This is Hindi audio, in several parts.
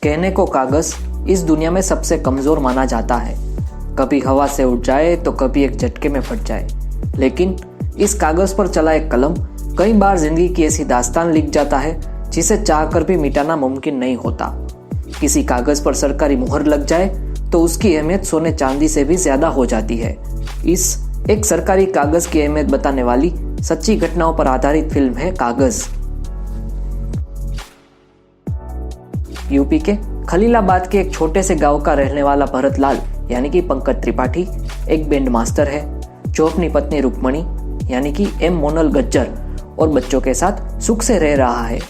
कहने को कागज इस दुनिया में सबसे कमजोर माना जाता है। कभी हवा से उड़ जाए तो कभी एक झटके में फट जाए, लेकिन इस कागज पर चला एक कलम कई बार जिंदगी की ऐसी दास्तान लिख जाता है जिसे चाहकर भी मिटाना मुमकिन नहीं होता। किसी कागज पर सरकारी मुहर लग जाए तो उसकी अहमियत सोने चांदी से भी ज्यादा हो जाती है। इस एक सरकारी कागज की अहमियत बताने वाली सच्ची घटनाओं पर आधारित फिल्म है कागज। यूपी के खलीलाबाद के एक छोटे से गांव का रहने वाला भरत लाल यानी कि पंकज त्रिपाठी एक बैंड मास्टर है जो अपनी पत्नी रुक्मणी यानी कि एम मोनल गज्जर और बच्चों के साथ सुख से रह रहा है।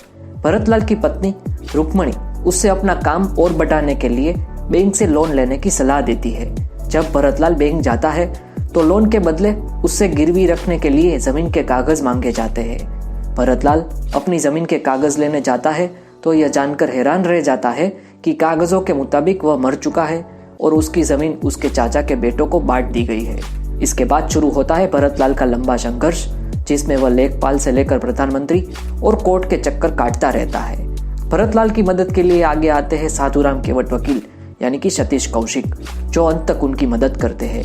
भरतलाल की पत्नी रुक्मणी उससे अपना काम और बढ़ाने के लिए बैंक से लोन लेने की सलाह देती है। जब भरतलाल बैंक जाता है तो लोन के बदले उससे गिरवी रखने के लिए जमीन के कागज मांगे जाते हैं। भरतलाल अपनी जमीन के कागज लेने जाता है तो यह जानकर हैरान रह जाता है कि कागजों के मुताबिक वह मर चुका है और उसकी जमीन उसके चाचा के बेटों को बांट दी गई है। इसके बाद शुरू होता है भरतलाल का लंबा संघर्ष, जिसमें वह लेखपाल से लेकर प्रधानमंत्री और कोर्ट के चक्कर काटता रहता है। भरतलाल की मदद के लिए आगे आते हैं साधुराम केवट वकील यानी कि सतीश कौशिक, जो अंत तक उनकी मदद करते हैं।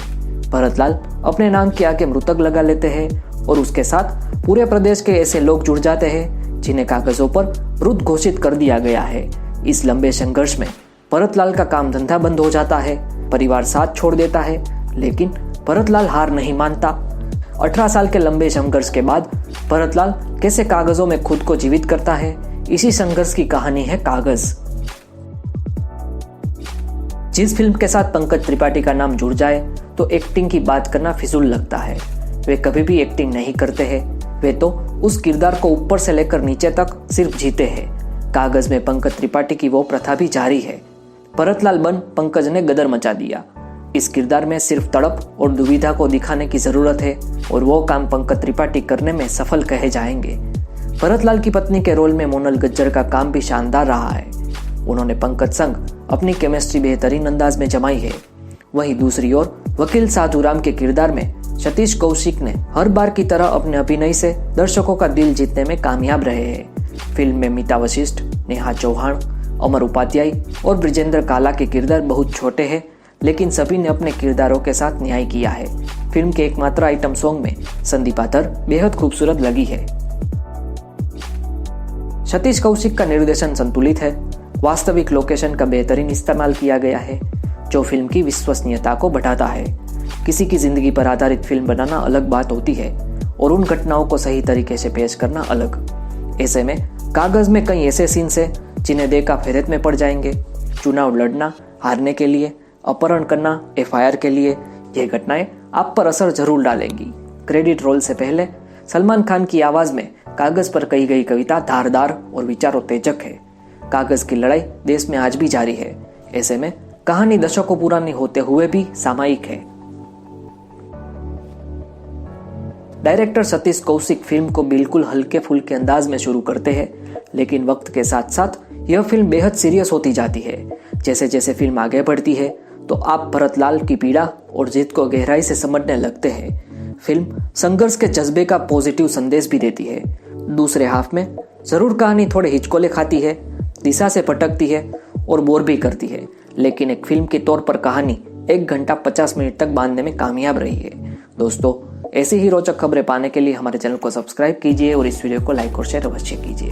भरतलाल अपने नाम के आगे मृतक लगा लेते हैं और उसके साथ पूरे प्रदेश के ऐसे लोग जुड़ जाते हैं जिन्हें कागजों पर मृत घोषित कर दिया गया है। इस लंबे संघर्ष में भरतलाल का काम धंधा बंद हो जाता है, परिवार साथ छोड़ देता है, लेकिन भरतलाल हार नहीं मानता। 18 साल के लंबे संघर्ष के बाद भरतलाल कैसे कागजों में खुद को जीवित करता है, इसी संघर्ष की कहानी है कागज। जिस फिल्म के साथ पंकज त्रिपाठी का नाम जुड़ जाए तो एक्टिंग की बात करना फिजूल लगता है। वे कभी भी एक्टिंग नहीं करते हैं, वे तो उस किरदार को ऊपर से लेकर नीचे तक सिर्फ जीते हैं। कागज में पंकज त्रिपाठी की वो प्रथा भी जारी है। भरतलाल बन पंकज ने गदर मचा दिया। इस किरदार में सिर्फ तड़प और दुविधा को दिखाने की जरूरत है और वो काम पंकज त्रिपाठी करने में सफल कहे जाएंगे। भरतलाल की पत्नी के रोल में मोनल गज्जर का काम भी शानदार रहा है। उन्होंने पंकज संग अपनी केमिस्ट्री बेहतरीन अंदाज में जमाई है। वहीं दूसरी ओर वकील साधुराम के किरदार में सतीश कौशिक ने हर बार की तरह अपने अभिनय से दर्शकों का दिल जीतने में कामयाब रहे हैं। फिल्म में मीता वशिष्ठ, नेहा चौहान, अमर उपाध्याय और ब्रिजेंद्र काला के किरदार बहुत छोटे हैं, लेकिन सभी ने अपने किरदारों के साथ न्याय किया है। फिल्म के एकमात्र आइटम सॉन्ग में संदीप आतर बेहद खूबसूरत लगी है। सतीश कौशिक का निर्देशन संतुलित है। वास्तविक लोकेशन का बेहतरीन इस्तेमाल किया गया है, जो फिल्म की विश्वसनीयता को बढ़ाता है। किसी की जिंदगी पर आधारित फिल्म बनाना अलग बात होती है और उन घटनाओं को सही तरीके से पेश करना अलग। ऐसे में कागज में कई ऐसे सीन्स हैं जिन्हें देख आप हैरत में पड़ जाएंगे। चुनाव लड़ना हारने के लिए, अपहरण करना एफआईआर के लिए, ये घटनाएं आप पर असर जरूर डालेंगी। क्रेडिट रोल से पहले सलमान खान की आवाज में कागज पर कही गई कविता धारदार और विचारोत्तेजक है। कागज की लड़ाई देश में आज भी जारी है। ऐसे में कहानी दशकों पुरानी होते हुए भी सामयिक है। डायरेक्टर सतीश कौशिक फिल्म को बिल्कुल हल्के फुल्के अंदाज में शुरू करते हैं, लेकिन वक्त के साथ साथ यह फिल्म बेहद सीरियस होती जाती है। जैसे जैसे फिल्म आगे बढ़ती है तो आप भरतलाल की पीड़ा और जिद को गहराई से समझने लगते हैं। फिल्म संघर्ष के जज्बे का पॉजिटिव संदेश भी देती है। दूसरे हाफ में जरूर कहानी थोड़े हिचकोले खाती है, दिशा से भटकती है और बोर भी करती है, लेकिन एक फिल्म के तौर पर कहानी 1 घंटा 50 मिनट तक बांधने में कामयाब रही है। दोस्तों, ऐसी ही रोचक खबरें पाने के लिए हमारे चैनल को सब्सक्राइब कीजिए और इस वीडियो को लाइक और शेयर अवश्य कीजिए।